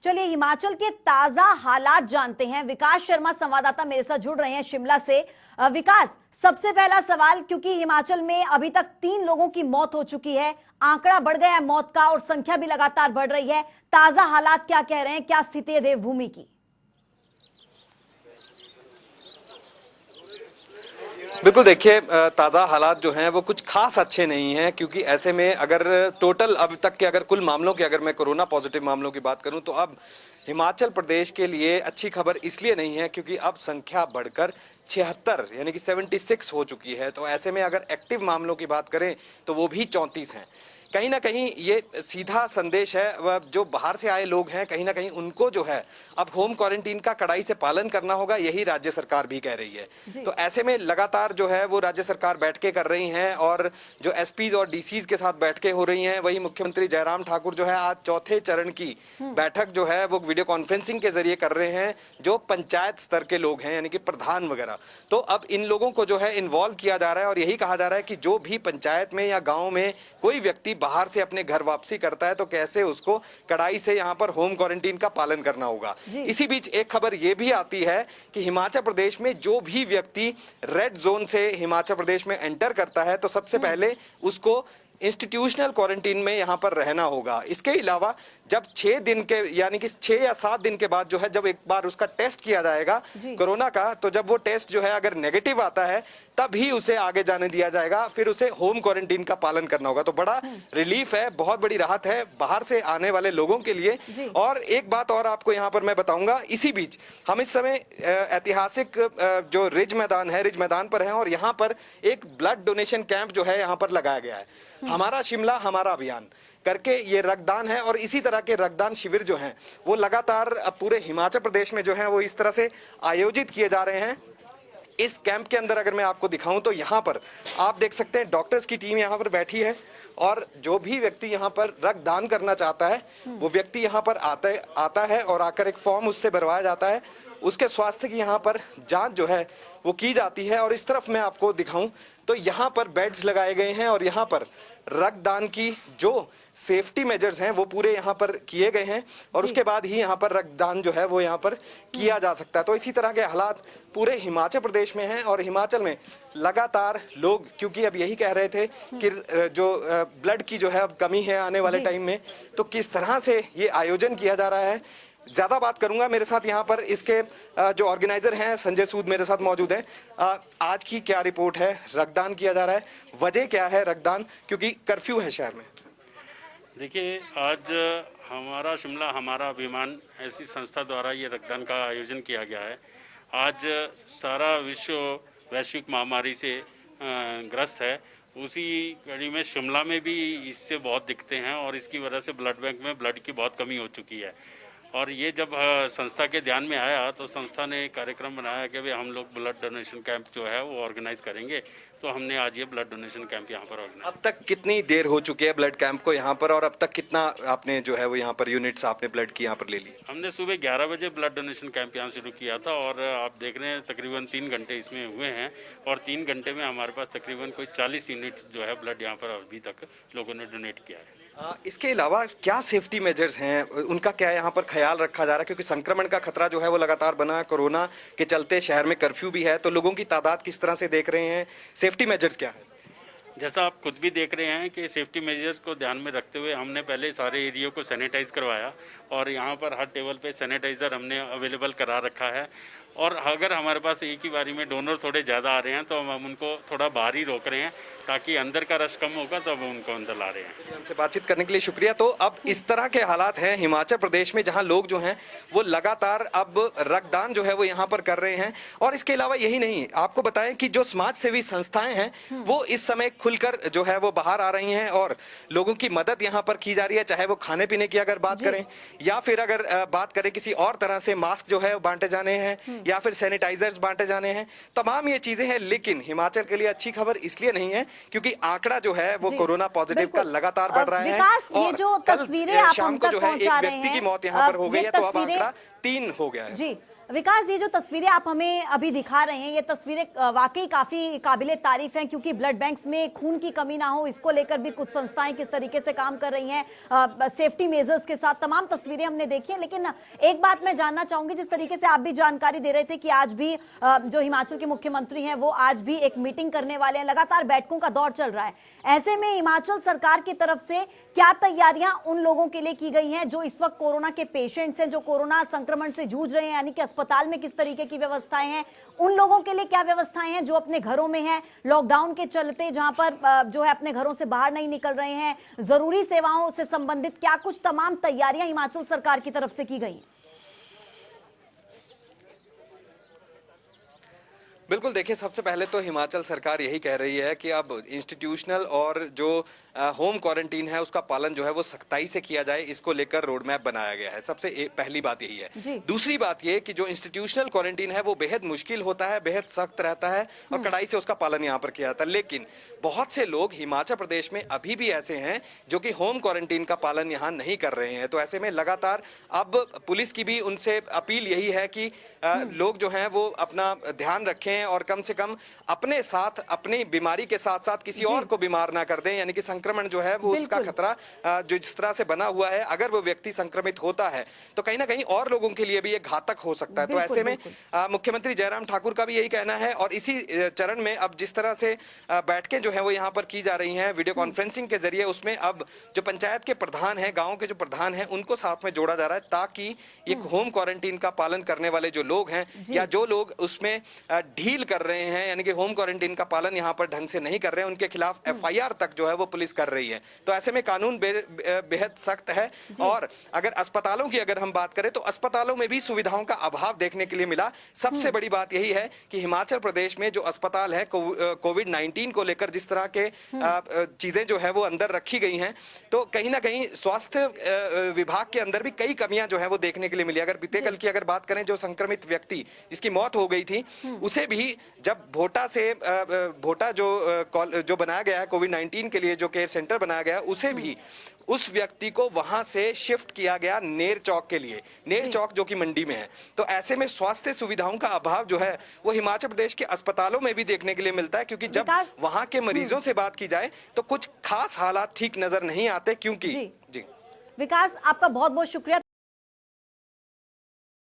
चलिए हिमाचल के ताजा हालात जानते हैं। विकास शर्मा संवाददाता मेरे साथ जुड़ रहे हैं शिमला से। विकास, सबसे पहला सवाल, क्योंकि हिमाचल में अभी तक 3 लोगों की मौत हो चुकी है, आंकड़ा बढ़ गया है मौत का और संख्या भी लगातार बढ़ रही है। ताजा हालात क्या कह रहे हैं, क्या स्थिति है देवभूमि की? बिल्कुल, देखिए ताज़ा हालात जो हैं वो कुछ खास अच्छे नहीं हैं, क्योंकि ऐसे में अगर टोटल अब तक के अगर कुल मामलों की अगर मैं कोरोना पॉजिटिव मामलों की बात करूं तो अब हिमाचल प्रदेश के लिए अच्छी खबर इसलिए नहीं है क्योंकि अब संख्या बढ़कर 76 यानी कि 76 हो चुकी है। तो ऐसे में अगर एक्टिव मामलों की बात करें तो वो भी 34 हैं। कहीं ना कहीं ये सीधा संदेश है, वह जो बाहर से आए लोग हैं कहीं ना कहीं उनको जो है अब होम क्वारंटीन का कड़ाई से पालन करना होगा, यही राज्य सरकार भी कह रही है। तो ऐसे में लगातार जो है वो राज्य सरकार बैठकें कर रही हैं और जो एसपीज और डीसीज के साथ बैठकें हो रही हैं। वही मुख्यमंत्री जयराम ठाकुर जो है आज चौथे चरण की बैठक जो है वो वीडियो कॉन्फ्रेंसिंग के जरिए कर रहे हैं, जो पंचायत स्तर के लोग हैं यानी कि प्रधान वगैरह। तो अब इन लोगों को जो है इन्वॉल्व किया जा रहा है और यही कहा जा रहा है कि जो भी पंचायत में या गाँव में कोई व्यक्ति बाहर से अपने घर वापसी करता है तो कैसे उसको कड़ाई से यहाँ पर होम क्वारंटीन का पालन करना होगा। इसी बीच एक खबर ये भी आती है कि हिमाचल प्रदेश में जो भी व्यक्ति रेड जोन से हिमाचल प्रदेश में एंटर करता है तो सबसे पहले उसको इंस्टीट्यूशनल क्वारंटीन में यहाँ पर रहना होगा। इसके अलावा जब 6 दिन के यानी कि 6 या 7 दिन के बाद जो है जब एक बार उसका टेस्ट किया जाएगा कोरोना का, तो जब वो टेस्ट जो है अगर नेगेटिव आता है तभी उसे आगे जाने दिया जाएगा, फिर उसे होम क्वारंटीन का पालन करना होगा। तो बड़ा रिलीफ है, बहुत बड़ी राहत है बाहर से आने वाले लोगों के लिए। और एक बात और आपको यहाँ पर मैं बताऊंगा, इसी बीच हम इस समय ऐतिहासिक जो रिज मैदान है, रिज मैदान पर है और यहाँ पर एक ब्लड डोनेशन कैंप जो है यहाँ पर लगाया गया है। हमारा शिमला हमारा अभियान करके ये रक्तदान है और इसी तरह के रक्तदान शिविर जो हैं वो लगातार पूरे हिमाचल प्रदेश में जो है वो इस तरह से आयोजित किए जा रहे हैं। इस कैंप के अंदर अगर मैं आपको दिखाऊं तो यहाँ पर आप देख सकते हैं डॉक्टर्स की टीम यहाँ पर बैठी है और जो भी व्यक्ति यहाँ पर रक्तदान करना चाहता है वो व्यक्ति यहाँ पर आता है और आकर एक फॉर्म उससे भरवाया जाता है, उसके स्वास्थ्य की यहाँ पर जांच जो है वो की जाती है। और इस तरफ मैं आपको दिखाऊं तो यहाँ पर बेड्स लगाए गए हैं और यहाँ पर रक्तदान की जो सेफ्टी मेजर्स हैं वो पूरे यहाँ पर किए गए हैं और उसके बाद ही यहाँ पर रक्तदान जो है वो यहाँ पर किया जा सकता है। तो इसी तरह के हालात पूरे हिमाचल प्रदेश में हैं और हिमाचल में लगातार लोग, क्योंकि अब यही कह रहे थे कि जो ब्लड की जो है अब कमी है आने वाले टाइम में, तो किस तरह से ये आयोजन किया जा रहा है ज्यादा बात करूंगा। मेरे साथ यहाँ पर इसके जो ऑर्गेनाइजर हैं संजय सूद मेरे साथ मौजूद हैं। आज की क्या रिपोर्ट है, रक्तदान किया जा रहा है, वजह क्या है रक्तदान, क्योंकि कर्फ्यू है शहर में? देखिए, आज हमारा शिमला हमारा अभियान ऐसी संस्था द्वारा ये रक्तदान का आयोजन किया गया है। आज सारा विश्व वैश्विक महामारी से ग्रस्त है, उसी कड़ी में शिमला में भी इससे बहुत दिखते हैं और इसकी वजह से ब्लड बैंक में ब्लड की बहुत कमी हो चुकी है। और ये जब संस्था के ध्यान में आया तो संस्था ने एक कार्यक्रम बनाया कि भाई हम लोग ब्लड डोनेशन कैंप जो है वो ऑर्गेनाइज करेंगे। तो हमने आज ये ब्लड डोनेशन कैंप यहाँ पर ऑर्गेनाइज। अब तक कितनी देर हो चुकी है ब्लड कैंप को यहाँ पर और अब तक कितना आपने जो है वो यहाँ पर यूनिट्स आपने ब्लड की यहाँ पर ले ली? हमने सुबह 11 बजे ब्लड डोनेशन कैंप यहाँ शुरू किया था और आप देख रहे हैं तकरीबन 3 घंटे इसमें हुए हैं और 3 घंटे में हमारे पास तकरीबन कोई 40 यूनिट जो है ब्लड यहाँ पर अभी तक लोगों ने डोनेट किया है। इसके अलावा क्या सेफ्टी मेजर्स हैं, उनका क्या यहाँ पर ख्याल रखा जा रहा है? क्योंकि संक्रमण का खतरा जो है वो लगातार बना है, कोरोना के चलते शहर में कर्फ्यू भी है, तो लोगों की तादाद किस तरह से देख रहे हैं, सेफ्टी मेजर्स क्या है? जैसा आप खुद भी देख रहे हैं कि सेफ्टी मेजर्स को ध्यान में रखते हुए हमने पहले सारे एरिया को सैनिटाइज करवाया और यहाँ पर हर टेबल पे सैनिटाइज़र हमने अवेलेबल करा रखा है। और अगर हमारे पास एक ही बारी में डोनर थोड़े ज़्यादा आ रहे हैं तो हम उनको थोड़ा बाहर ही रोक रहे हैं ताकि अंदर का रश कम होगा तो हम उनको अंदर ला रहे हैं। हमसे बातचीत करने के लिए शुक्रिया। तो अब इस तरह के हालात हैं हिमाचल प्रदेश में जहां लोग जो हैं वो लगातार अब रक्तदान जो है वो यहाँ पर कर रहे हैं। और इसके अलावा यही नहीं, आपको बताएं कि जो समाज सेवी संस्थाएं हैं वो इस समय खुलकर जो है वो बाहर आ रही हैं और लोगों की मदद यहाँ पर की जा रही है, चाहे वो खाने पीने की अगर बात करें या फिर अगर बात करें किसी और तरह से मास्क जो है बांटे जाने हैं या फिर सैनिटाइजर्स बांटे जाने हैं, तमाम ये चीजें हैं। लेकिन हिमाचल के लिए अच्छी खबर इसलिए नहीं है क्योंकि आंकड़ा जो है वो कोरोना पॉजिटिव का लगातार बढ़ रहा है और जो तस्वीरें आप शाम को जो है एक व्यक्ति की मौत यहाँ पर हो गई है तो अब आंकड़ा 3 हो गया है। जी विकास, ये जो तस्वीरें आप हमें अभी दिखा रहे हैं, ये तस्वीरें वाकई काफी काबिले तारीफ हैं, क्योंकि ब्लड बैंक्स में खून की कमी ना हो, इसको लेकर भी कुछ संस्थाएं किस तरीके से काम कर रही हैं सेफ्टी मेजर्स के साथ, तमाम तस्वीरें हमने देखी हैं। लेकिन एक बात मैं जानना चाहूंगी, जिस तरीके से आप भी जानकारी दे रहे थे कि आज भी जो हिमाचल के मुख्यमंत्री हैं वो आज भी एक मीटिंग करने वाले हैं, लगातार बैठकों का दौर चल रहा है। ऐसे में हिमाचल सरकार की तरफ से क्या तैयारियां उन लोगों के लिए की गई हैं जो इस वक्त कोरोना के पेशेंट्स हैं, जो कोरोना संक्रमण से जूझ रहे हैं, यानी कि अस्पताल में किस तरीके की व्यवस्थाएं हैं, उन लोगों के लिए क्या व्यवस्थाएं हैं जो अपने घरों में हैं, लॉकडाउन के चलते जहां पर जो है अपने घरों से बाहर नहीं निकल रहे हैं, जरूरी सेवाओं से संबंधित क्या कुछ तमाम तैयारियां हिमाचल सरकार की तरफ से की गई? बिल्कुल, देखिए, सबसे पहले तो हिमाचल सरकार यही कह रही है कि अब इंस्टीट्यूशनल और जो होम क्वारंटीन है उसका पालन जो है वो सख्ताई से किया जाए, इसको लेकर रोड मैप बनाया गया है। सबसे पहली बात यही है। दूसरी बात ये कि जो इंस्टीट्यूशनल क्वारंटीन है वो बेहद मुश्किल होता है, बेहद सख्त रहता है और कड़ाई से उसका पालन यहाँ पर किया जाता है। लेकिन बहुत से लोग हिमाचल प्रदेश में अभी भी ऐसे हैं जो कि होम क्वारंटीन का पालन यहाँ नहीं कर रहे हैं। तो ऐसे में लगातार अब पुलिस की भी उनसे अपील यही है कि लोग जो हैं वो अपना ध्यान रखें और कम से कम अपने साथ, अपनी बीमारी के साथ साथ किसी और को बीमार ना कर दें, यानी कि संक्रमण जो है वो उसका खतरा जो जिस तरह से बना हुआ है, अगर वो व्यक्ति संक्रमित होता है तो कहीं ना कहीं और लोगों के लिए भी ये घातक हो सकता है। तो ऐसे में मुख्यमंत्री जयराम ठाकुर का भी यही कहना है और इसी चरण में अब जिस तरह से बैठकें जो है वो यहाँ पर की जा रही हैं वीडियो कॉन्फ्रेंसिंग के जरिए, उसमें अब जो पंचायत के प्रधान हैं, गाँव के जो प्रधान हैं, उनको साथ में जोड़ा जा रहा है ताकि ये होम क्वारंटीन का पालन करने वाले जो लोग हैं या जो लोग उसमें ढील कर रहे हैं, यानी कि होम क्वारंटीन का पालन यहाँ पर ढंग से नहीं कर रहे हैं, उनके खिलाफ FIR तक जो है वो पुलिस कर रही है। तो ऐसे में कानून बेहद सख्त है। और अगर अस्पतालों की अगर हम बात करें तो अस्पतालों में भी सुविधाओं का अभाव देखने के लिए मिला। सबसे बड़ी बात यही है कि हिमाचल प्रदेश में जो अस्पताल है कोविड-19 को लेकर जिस तरह के चीजें जो है वो अंदर रखी गई हैं, तो कहीं ना कहीं स्वास्थ्य विभाग के अंदर भी कई कमियां जो है वो देखने के लिए मिली। अगर बीते कल की अगर बात करें, जो संक्रमित व्यक्ति जिसकी मौत हो गई थी, उसे भी जब भोटा जो बनाया गया है कोविड-19 के लिए, जो केयर सेंटर बनाया गया, उसे भी उस व्यक्ति को वहां से शिफ्ट किया गया नेर चौक के लिए, नेर चौक जो कि मंडी में है। तो ऐसे में स्वास्थ्य सुविधाओं का अभाव जो है वो हिमाचल प्रदेश के अस्पतालों में भी देखने के लिए मिलता है, क्योंकि जब वहां के मरीजों से बात की जाए तो कुछ खास हालात ठीक नजर नहीं आते। क्योंकि जी विकास, आपका बहुत बहुत शुक्रिया।